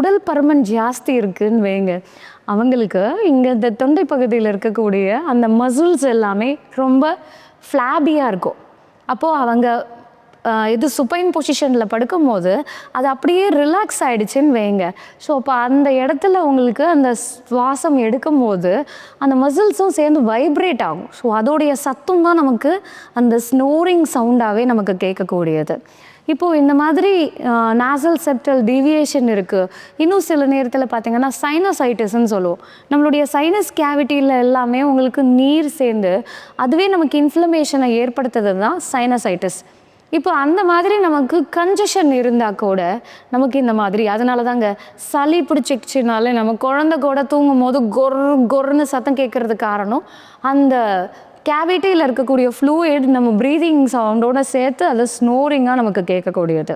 உடல் பருமன் ஜாஸ்தி இருக்குன்னு வைங்க, அவங்களுக்கு இங்கே இந்த தொண்டை பகுதியில் இருக்கக்கூடிய அந்த மசில்ஸ் எல்லாமே ரொம்ப ஃப்ளாபியாக இருக்கும். அப்போது அவங்க இது சுப்பைன் பொசிஷனில் படுக்கும்போது அது அப்படியே ரிலாக்ஸ் ஆகிடுச்சின்னு வைங்க. ஸோ அப்போ அந்த இடத்துல உங்களுக்கு அந்த சுவாசம் எடுக்கும்போது அந்த மசில்ஸும் சேர்ந்து வைப்ரேட் ஆகும். ஸோ அதோடைய சத்தம் தான் நமக்கு அந்த ஸ்னோரிங் சவுண்டாகவே நமக்கு கேட்கக்கூடியது. இப்போது இந்த மாதிரி நாசல் செப்டல் டீவியேஷன் இருக்குது. இன்னும் சில நேரத்தில் பார்த்திங்கன்னா சைனசைட்டிஸ்ன்னு சொல்லுவோம். நம்மளுடைய சைனஸ் கேவிட்டியில் எல்லாமே உங்களுக்கு நீர் சேர்ந்து அதுவே நமக்கு இன்ஃப்ளமேஷனை ஏற்படுத்துறது தான் சைனசைட்டிஸ். இப்போ அந்த மாதிரி நமக்கு கன்ஜஷன் இருந்தால் கூட நமக்கு இந்த மாதிரி, அதனால தாங்க சளி பிடிச்சிக்கிச்சினாலே நம்ம குழந்தை கூட தூங்கும் போது கொர்ன்னு சத்தம் கேட்கறது காரணம் அந்த கேவிட்டியில் இருக்கக்கூடிய ஃப்ளூயிட் நம்ம ப்ரீதிங் சவுண்டோடு சேர்த்து அது ஸ்னோரிங்காக நமக்கு கேட்கக்கூடியது.